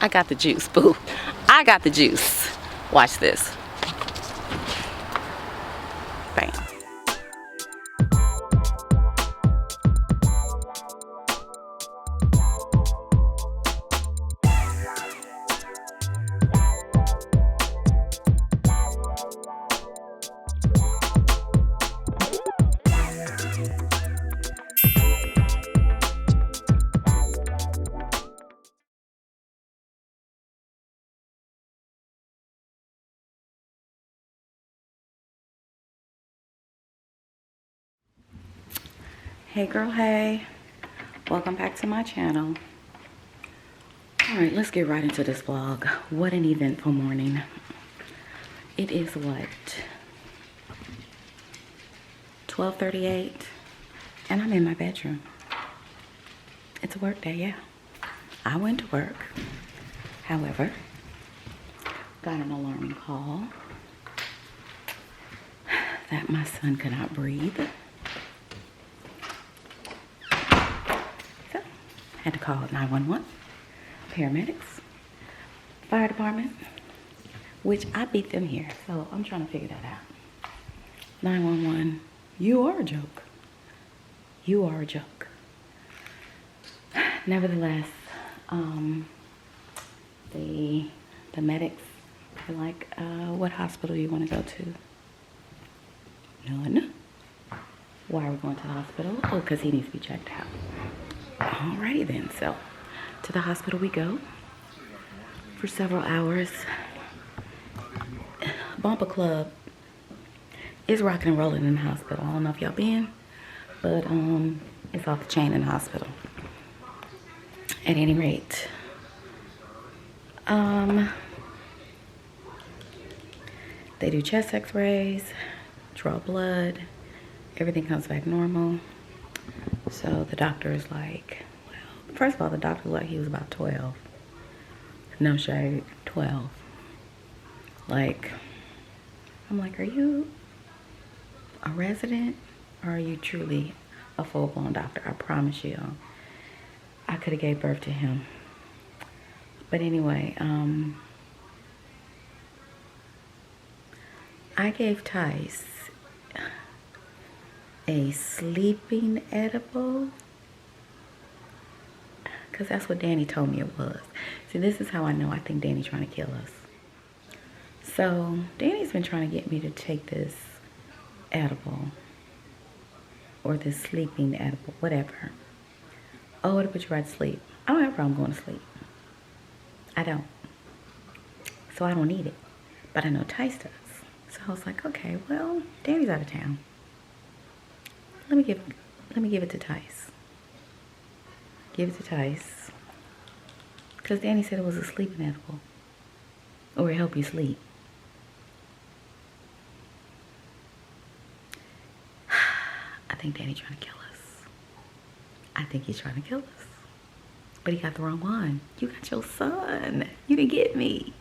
I got the juice, boo. I got the juice. Watch this. Bam. Hey girl, hey. Welcome back to my channel. Alright, let's get right into this vlog. What an eventful morning. It is what? 12:38 and I'm in my bedroom. It's a work day, yeah. I went to work. However, got an alarming call that my son could not breathe. So, had to call 911, paramedics, fire department, which I beat them here. So I'm trying to figure that out. 911, you are a joke. You are a joke. Nevertheless, the medics were like, what hospital do you want to go to? None. Why are we going to the hospital? Oh, because he needs to be checked out. Alrighty then, so to the hospital we go for several hours. Bumper Club is rocking and rolling in the hospital. I don't know if y'all been, but it's off the chain in the hospital. At any rate, they do chest x-rays, draw blood, everything comes back normal. So the doctor is like, well, first of all, the doctor was like he was about 12. No shade, 12. Like, I'm like, are you a resident or are you truly a full-blown doctor? I promise you, I could have gave birth to him. But anyway, I gave Tice a sleeping edible, because that's what Danny told me it was. See, this is how I know I think Danny's trying to kill us. So Danny's been trying to get me to take this edible, or this sleeping edible, whatever. Oh, it'll put you right to sleep. I don't have a problem going to sleep. I don't. So I don't need it. But I know Tice does. So I was like, okay, well, Danny's out of town. Let me give it to Tice. Give it to Tice. Because Danny said it was a sleeping edible. Or it help you sleep. I think Danny's trying to kill us. I think he's trying to kill us. But he got the wrong one. You got your son. You didn't get me.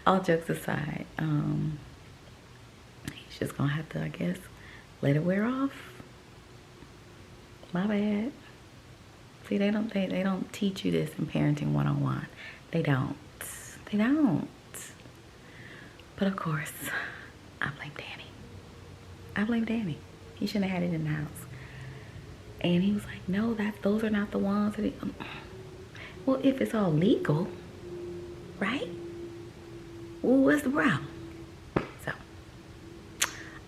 All jokes aside, he's just gonna have to, I guess, let it wear off. My bad. See, they don't teach you this in parenting 101. They don't. They don't. But of course, I blame Danny. I blame Danny. He shouldn't have had it in the house. And he was like, no, those are not the ones that well, if it's all legal, right? Well, what's the problem? So,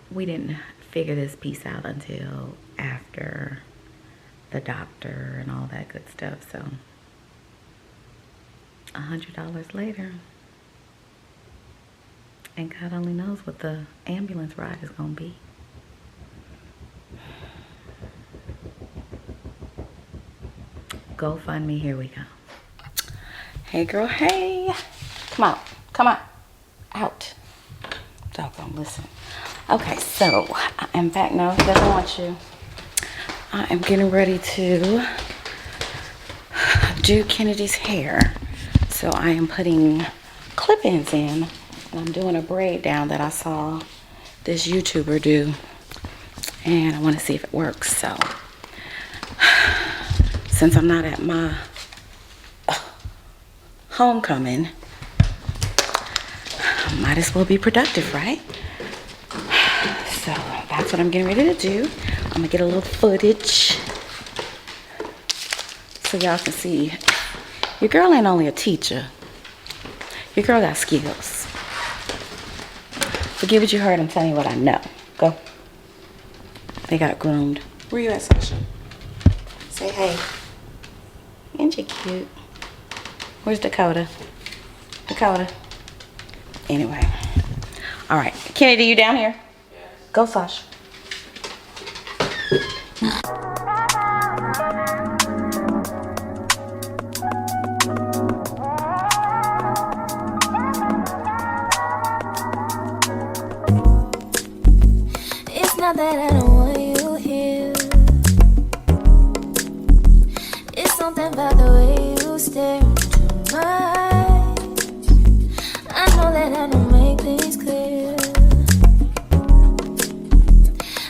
we didn't figure this piece out until after the doctor and all that good stuff. So, $100 later. And God only knows what the ambulance ride is going to be. GoFundMe, here we go. Hey girl, hey. Come on, come on. Out. Doggone, listen. Okay, so I am back now. He doesn't want you. I am getting ready to do Kennedy's hair. So I am putting clip-ins in. And I'm doing a braid down that I saw this YouTuber do. And I want to see if it works. So since I'm not at my homecoming. Might as well be productive, right? So that's what I'm getting ready to do. I'm gonna get a little footage so y'all can see. Your girl ain't only a teacher. Your girl got skills. Forget what you heard, I'm telling you what I know. Go. They got groomed. Where you at, Sasha? Say hey. Ain't you cute? Where's Dakota? Dakota. Anyway. All right. Kennedy, you down here? Yes. Go, Sasha. It's not that I don't want you here. It's something about the way you stare into my eyes. I know that I don't make things clear.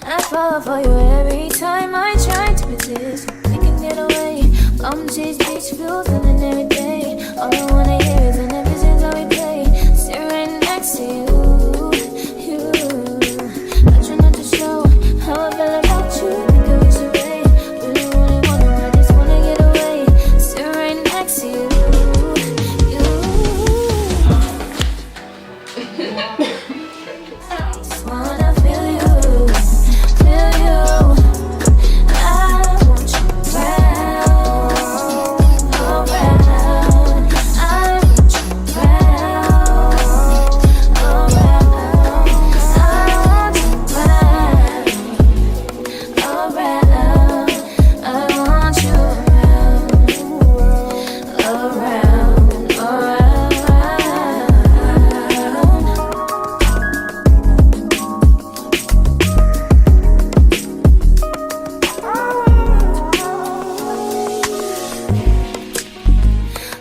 I fall for you every time I try to resist. We can get away, come chase beach views and then every day. All I wanna hear is an episode that we play. Sit right next to you. I try not to show how I feel about you. Think I wish away. Really wanna, I just wanna get away. Sit right next to you. Just wanna feel you. Feel you. I want you around, around. I want you around, around. I want you around, around. I want you around, around,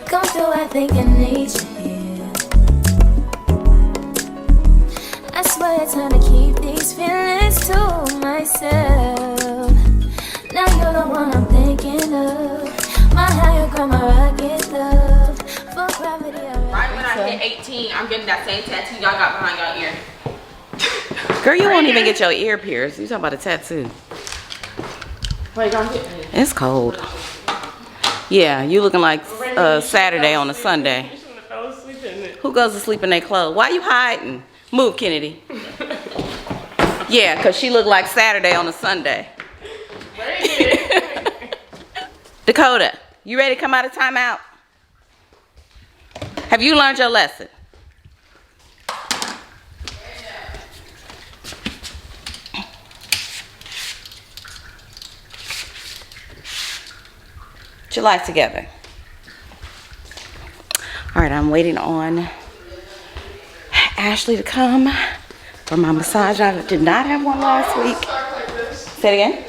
come through, I think I need you here. I swear it's time to keep these feelings to myself. Now you're the one I'm thinking of. My higher ground, my rocket love. For gravity, Right when I hit 18, I'm getting that same tattoo y'all got behind y'all ear. Girl, you won't even get your ear pierced. You talking about a tattoo. Wait, don't get me. It's cold. Yeah, you looking like Saturday on a Sunday. You shouldn't have fell asleep in it. Who goes to sleep in their clothes? Why you hiding? Move, Kennedy. Yeah, because she looked like Saturday on a Sunday. Dakota, you ready to come out of timeout? Have you learned your lesson? Put your life together. All right, I'm waiting on Ashley to come for my massage. I did not have one last week. Say it again.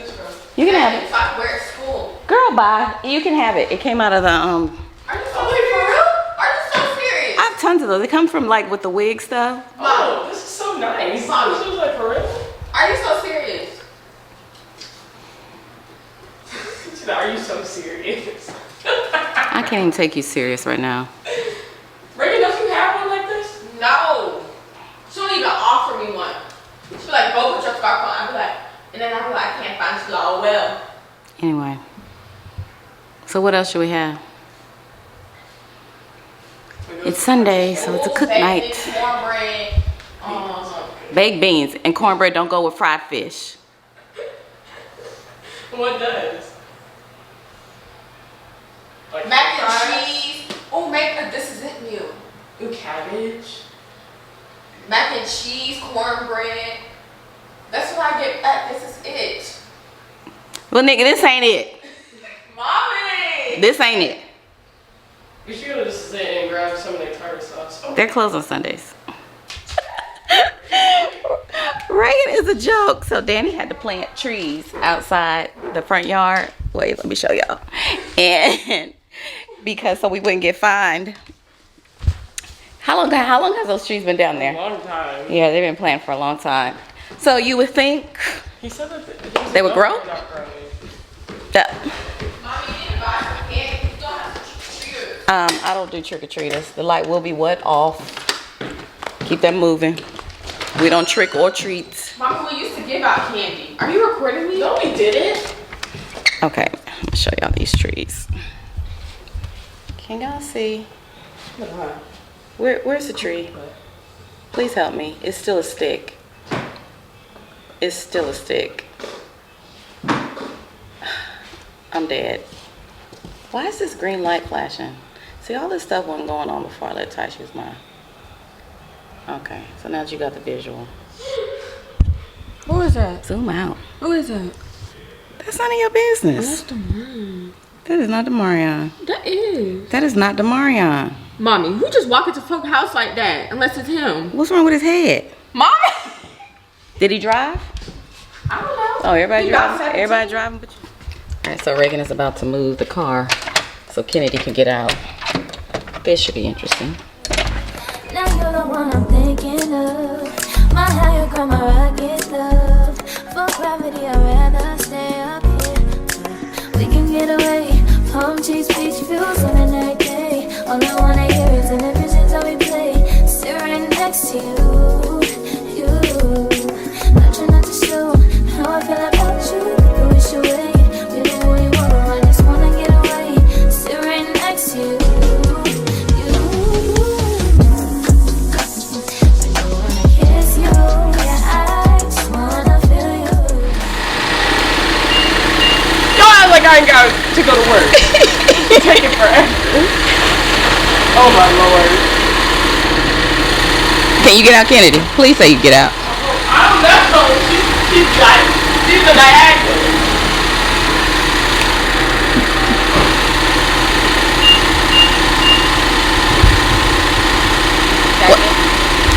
You can have it. I wear it at school. Girl, bye. You can have it. It came out of the Are you so serious? Are you so serious? I have tons of those. They come from like with the wig stuff. Oh, this is so nice. Mom. This was like for real. Are you so serious? Are you so serious? I can't even take you serious right now. Reagan, don't you have one like this? No. She don't even offer me one. She be like, go put your scarf on. I be like, and then I be like, I can't find it. She be like, oh well. Anyway. So what else should we have? It's Sunday, so it's a cook night. Cornbread. Baked beans and cornbread don't go with fried fish. What does? Like Mac and fries? cheese. Oh, this is it meal. Ooh, cabbage. Mac and cheese, cornbread. That's what I get at. This is it. Well, nigga, this ain't it. Mommy! This ain't it. We should go just sit and grab some of their tartar sauce. Oh. They're closed on Sundays. Reagan is a joke. So Danny had to plant trees outside the front yard. Wait, let me show y'all. And because so we wouldn't get fined. How long has those trees been down A there? long time. Yeah, they've been planted for a long time. So you would think He said that They would grow? Not growing. that Mommy, you need to buy some cans. You don't have to cheers. I don't do trick-or-treaters. The light will be what? Off. Keep that moving. We don't trick or treat. Mama, we used to give out candy. Are you recording me? No, we didn't. Okay, I'm gonna show y'all these trees. Can y'all see? Where's the tree? Please help me. It's still a stick. It's still a stick. I'm dead. Why is this green light flashing? See, all this stuff wasn't going on before I let Ty use mine. Okay, so now that you got the visual. Who is that? Zoom out. Who is that? That's none of your business. That's Demarion. That is not Demarion. That is. That is not Demarion. Mommy, who just walk into folk house like that? Unless it's him. What's wrong with his head? Mommy! Did he drive? I don't know. Oh, everybody He about driving? 17. Everybody driving? But you. All right, so Reagan is about to move the car so Kennedy can get out. This should be interesting. Now you're the one I'm thinking of. My higher ground, my rocket love. For gravity, I'd rather stay up here. We can get away. Palm trees, beach views on an every day. All I wanna hear is an visions that we play. Sit right next to you. Not trying not to show how I feel about you. You wish away. We don't really wanna, I just wanna get away. Sit right next to you. Like I ain't got to go to work. Take it forever. Oh my lord. Can you get out, Kennedy? Please say you get out. I don't know. She's a diagonal.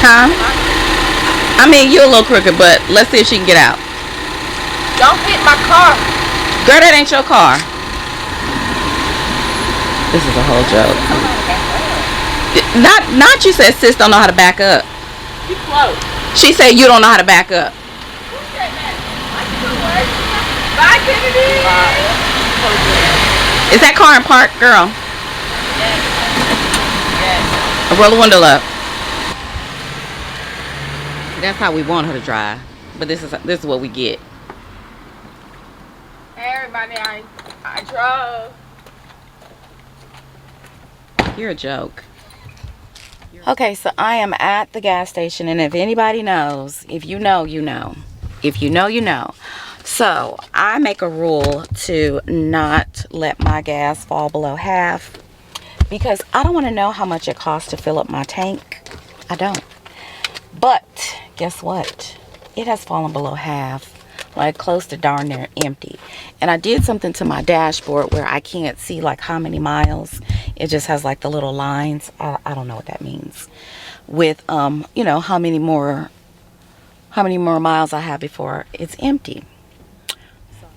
Huh? I mean, you're a little crooked, but let's see if she can get out. Don't hit my car. Girl, that ain't your car. This is a whole joke. Not you said sis don't know how to back up. You close. She said you don't know how to back up. Who said that? Bye, Kennedy. Is that car in park, girl? Yes. Roll the window up. That's how we want her to drive, but this is what we get. Hey, everybody, I drove. You're a joke. Okay, so I am at the gas station, and if anybody knows, if you know, you know. If you know, you know. So I make a rule to not let my gas fall below half because I don't want to know how much it costs to fill up my tank. I don't. But guess what? It has fallen below half. Like close to darn near empty. And I did something to my dashboard where I can't see like how many miles. It just has like the little lines. I don't know what that means. With you know, how many more miles I have before it's empty.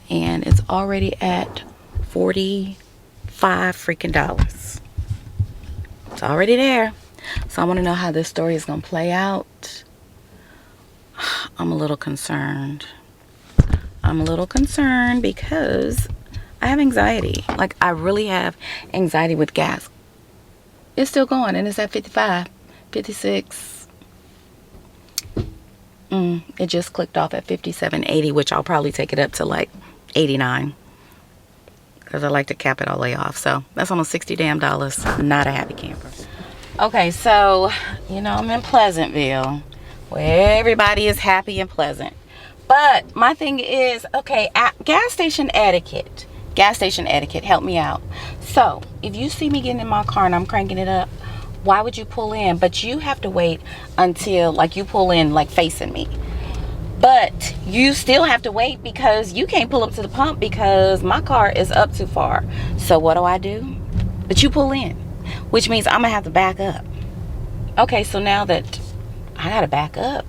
And it's already at $45 freaking dollars. It's already there. So I want to know how this story is going to play out. I'm a little concerned. I'm a little concerned because I have anxiety. Like, I really have anxiety with gas. It's still going, and it's at 55, 56. It just clicked off at 57.80, which I'll probably take it up to like 89. Because I like to cap it all the way off. So, that's almost $60 damn. Not a happy camper. Okay, so, you know, I'm in Pleasantville, where everybody is happy and pleasant. But my thing is, okay, gas station etiquette. Gas station etiquette, help me out. So, if you see me getting in my car and I'm cranking it up, why would you pull in? But you have to wait until, like, you pull in, like, facing me. But you still have to wait because you can't pull up to the pump because my car is up too far. So, what do? But you pull in, which means I'm going to have to back up. Okay, so now that I got to back up,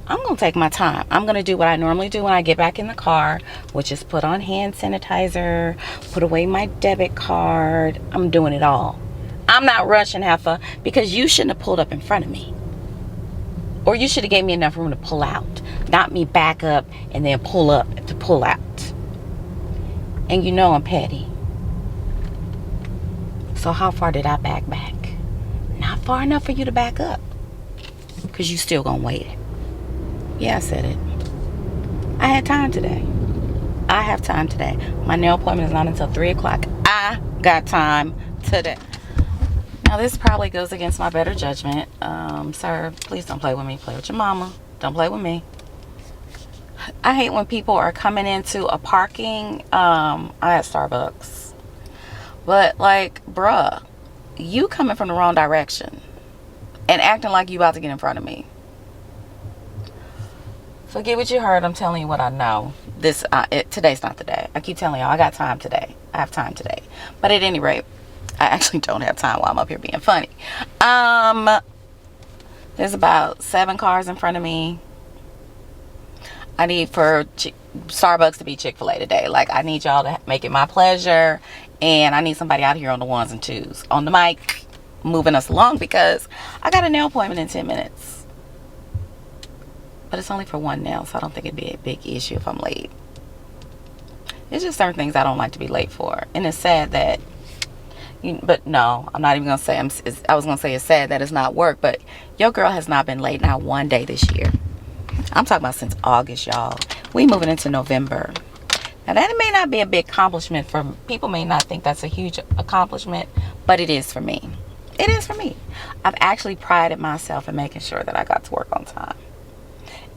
I'm going to take my time. I'm going to do what I normally do when I get back in the car, which is put on hand sanitizer, put away my debit card. I'm doing it all. I'm not rushing, Heifer, because you shouldn't have pulled up in front of me. Or you should have gave me enough room to pull out, not me back up and then pull up to pull out. And you know I'm petty. So how far did I back? Not far enough for you to back up. Because you still gonna wait. Yeah, I said it. I had time today. I have time today. My nail appointment is not until 3 o'clock. I got time today. Now this probably goes against my better judgment. Sir, please don't play with me. Play with your mama. Don't play with me. I hate when people are coming into a parking. I'm at Starbucks. But like, bruh, you coming from the wrong direction and acting like you about to get in front of me. Forget what you heard. I'm telling you what I know. Today's not the day. I keep telling y'all I got time today. I have time today. But at any rate, I actually don't have time while I'm up here being funny. There's about 7 cars in front of me. I need for Starbucks to be Chick-fil-A today. Like, I need y'all to make it my pleasure. And I need somebody out here on the ones and twos. On the mic, moving us along because I got a nail appointment in 10 minutes. But it's only for one nail, so I don't think it'd be a big issue if I'm late. There's just certain things I don't like to be late for. And it's sad that... But no, I'm not even going to say... I was going to say it's sad that it's not work, but your girl has not been late not one day this year. I'm talking about since August, y'all. We moving into November. Now, that may not be a big accomplishment for... People may not think that's a huge accomplishment, but it is for me. It is for me. I've actually prided myself in making sure that I got to work on time.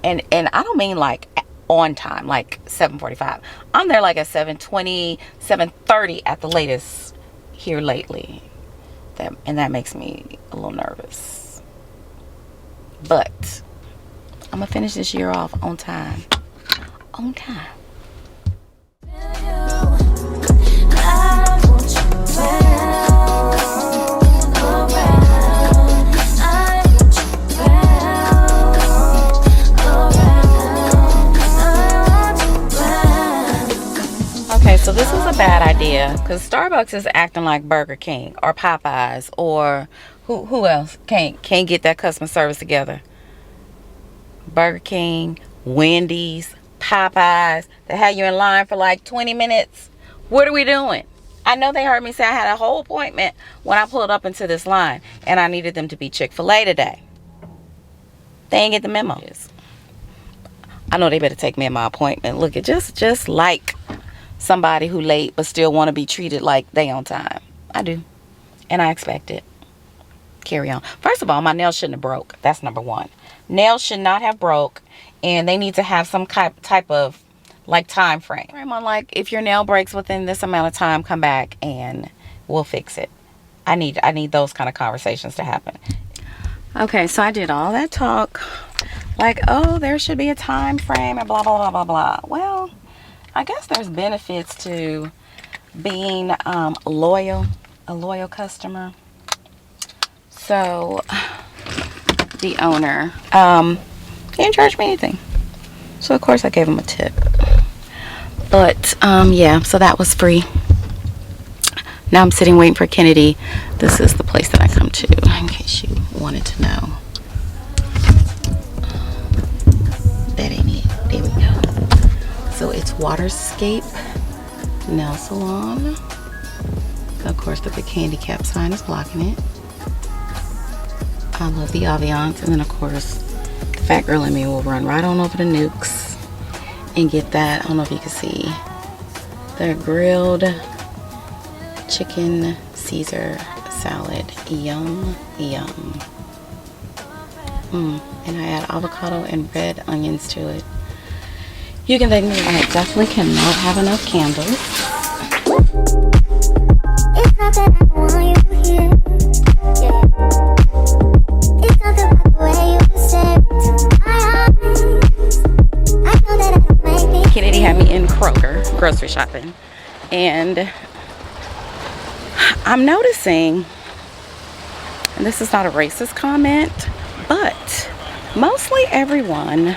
And I don't mean like on time, like 7:45. I'm there like at 7:20, 7:30 at the latest here lately. And that makes me a little nervous. But I'm going to finish this year off on time. On time. Okay, so this was a bad idea because Starbucks is acting like Burger King or Popeyes or who else can't get that customer service together. Burger King, Wendy's, Popeyes. They had you in line for like 20 minutes. What are we doing? I know they heard me say I had a whole appointment when I pulled up into this line and I needed them to be Chick-fil-A today. They ain't get the memo. I know they better take me at my appointment. Look, it just like somebody who late but still want to be treated like they on time. I do. And I expect it. Carry on. First of all, my nails shouldn't have broke. That's number one. Nails should not have broke. And they need to have some type of like time frame. On like, if your nail breaks within this amount of time, come back and we'll fix it. I need those kind of conversations to happen. Okay, so I did all that talk. Like, oh, there should be a time frame and blah, blah, blah, blah, blah. Well, I guess there's benefits to being a loyal customer. So the owner didn't charge me anything, so of course I gave him a tip. But yeah, so that was free. Now I'm sitting waiting for Kennedy. This is the place that I come to, in case you wanted to know. That ain't it. There we go. So it's Waterscape Nail Salon. Of course, the big handicap sign is blocking it. I love the ambiance. And then, of course, the fat girl in me will run right on over to Nukes and get that. I don't know if you can see. The grilled chicken Caesar salad. Yum, yum. And I add avocado and red onions to it. You can thank me. I definitely cannot have enough candles. It's not that I want you here. Yeah. It's not the way you say to my eyes. I know that I don't make it. Kennedy had me in Kroger grocery shopping, and I'm noticing, and this is not a racist comment, but mostly everyone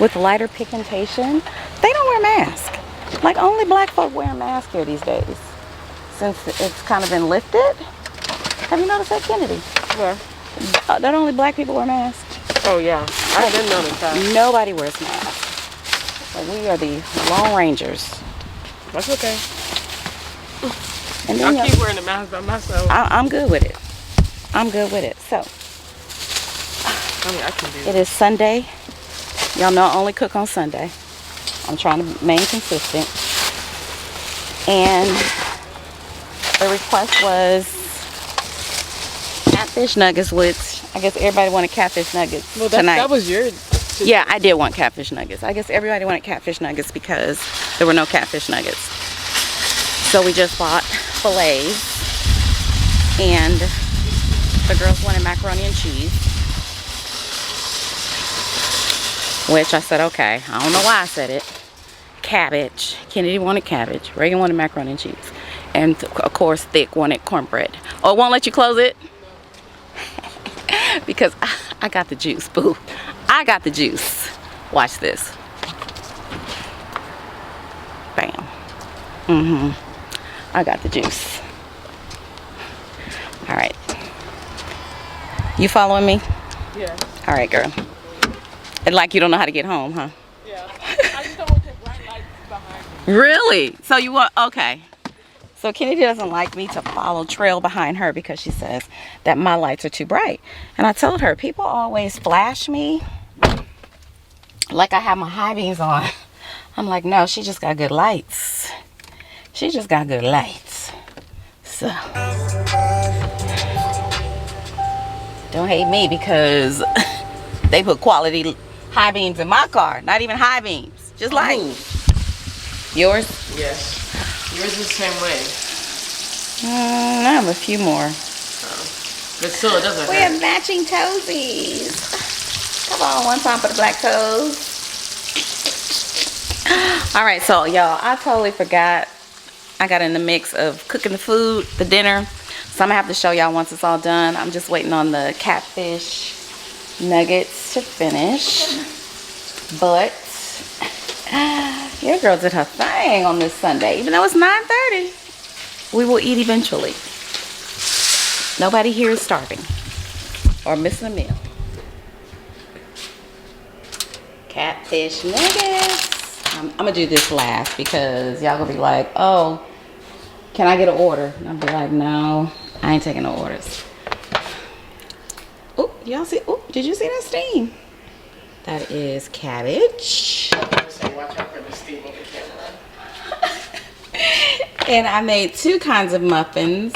with lighter pigmentation, they don't wear masks. Like, only black folk wear masks here these days, since it's kind of been lifted. Have you noticed that, Kennedy? Where? That only black people wear masks. Oh yeah, I didn't notice that. Nobody wears masks. So we are the Lone Rangers. That's okay. And then I keep wearing the mask by myself. I'm good with it. I'm good with it. So, I mean, I can do it is Sunday. Y'all know I only cook on Sunday. I'm trying to remain consistent. And the request was catfish nuggets, which I guess everybody wanted catfish nuggets tonight. That was your... Yeah, I did want catfish nuggets. I guess everybody wanted catfish nuggets because there were no catfish nuggets. So we just bought fillets. And the girls wanted macaroni and cheese. Which I said, okay. I don't know why I said it. Cabbage. Kennedy wanted cabbage. Reagan wanted macaroni and cheese. And of course, Thick wanted cornbread. Oh, it won't let you close it? Because I got the juice, boo. I got the juice. Watch this. Bam. I got the juice. All right. You following me? Yeah. All right, girl. And like you don't know how to get home, huh? Yeah. I just don't want the bright lights behind me. Really? So you want, okay. So Kennedy doesn't like me to trail behind her because she says that my lights are too bright. And I told her, people always flash me like I have my high beams on. I'm like, no, she just got good lights. She just got good lights. So, don't hate me because they put quality high beams in my car. Not even high beams, just lights. Yours? Yes. Yours is the same way. I have a few more. But still, it doesn't We hurt. have matching toesies. Come on, one time for the black toes. All right, so y'all, I totally forgot. I got in the mix of cooking the food, the dinner. So I'm gonna have to show y'all once it's all done. I'm just waiting on the catfish nuggets to finish. But your girl did her thing on this Sunday, even though it's 9:30. We will eat eventually. Nobody here is starving or missing a meal. Catfish nuggets. I'm gonna do this last because y'all gonna be like, oh, can I get an order? And I'll be like, no, I ain't taking no orders. Oh, y'all see? Oh, did you see that steam? That is cabbage. Watch out for the steam on the camera. And I made two kinds of muffins,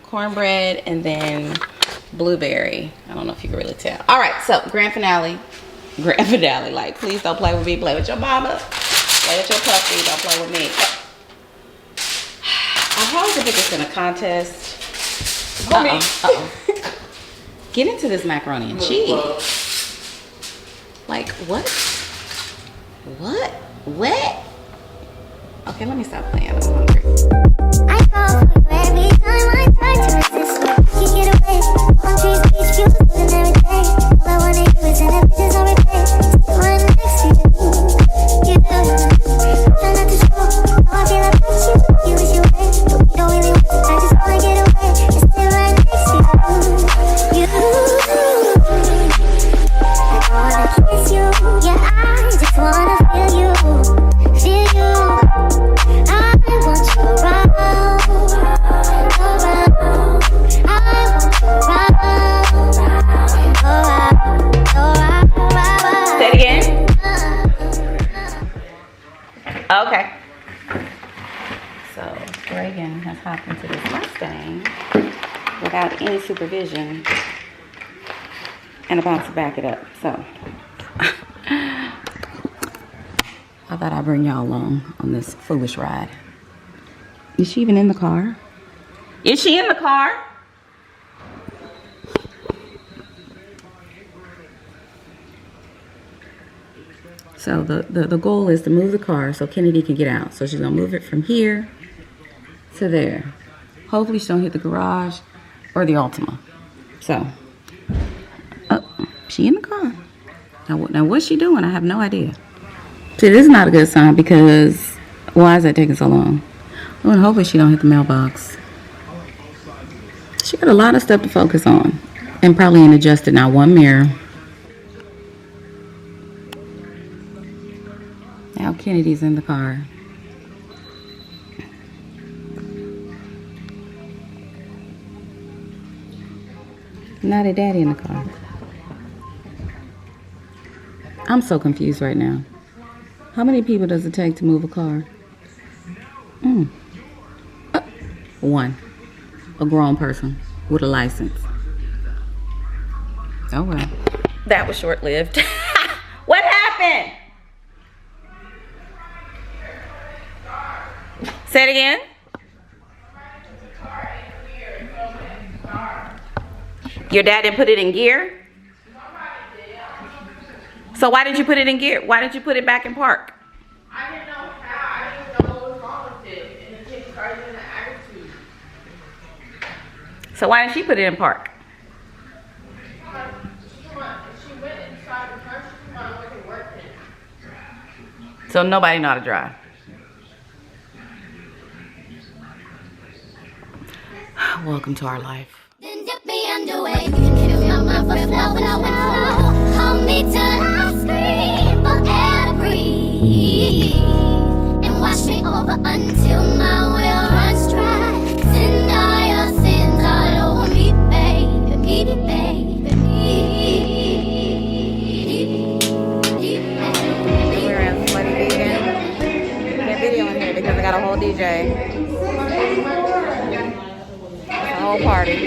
cornbread and then blueberry. I don't know if you can really tell. All right, so grand finale. Grand finale, like, please don't play with me. Play with your mama. Play with your puppy. Don't play with me. I probably could put this in a contest. Get into this macaroni and cheese. Like, what? What? Okay, let me stop playing. I'm hungry. I fall for you every time I try to resist. You get away. Palm trees, beach views, and every day. All I wanna do is send the pictures on replay. Still right next to you. You do. Try not to show how I feel about you. You wish you would, but we don't really want. I just wanna get away. And still right next to you. I wanna kiss you. Yeah, I just wanna feel you. Feel you. I want you around. I want you around. Say it again. Okay. So Reagan has hopped into this Mustang without any supervision and about to back it up. So I thought I'd bring y'all along on this foolish ride. Is she even in the car? Is she in the car? So the goal is to move the car so Kennedy can get out. So she's gonna move it from here to there. Hopefully she don't hit the garage or the Altima. So, oh, she in the car. Now what's she doing? I have no idea. See, this is not a good sign because why is that taking so long? Oh, and hopefully she don't hit the mailbox. She got a lot of stuff to focus on and probably ain't adjusted now one mirror. Now Kennedy's in the car. Not a daddy in the car. I'm so confused right now. How many people does it take to move a car? One. A grown person with a license. Oh well. That was short-lived. What happened? Say it again. Your dad didn't put it in gear? So why did you put it in gear? Why did you put it back in park? I didn't know how. I didn't know what was wrong with it. And the kid started getting an attitude. So why didn't she put it in park? She went inside the car. She wanted to make it work. So nobody know how to drive. Welcome to our life. Then dip me underway. Kill my mother, flow, flow, flow. Hold me till I scream for air to breathe. And wash me over until my will runs dry. Send all your sins all over me, baby, We're in Sweaty Vegan. Can't video in here because I got a whole DJ. A whole party.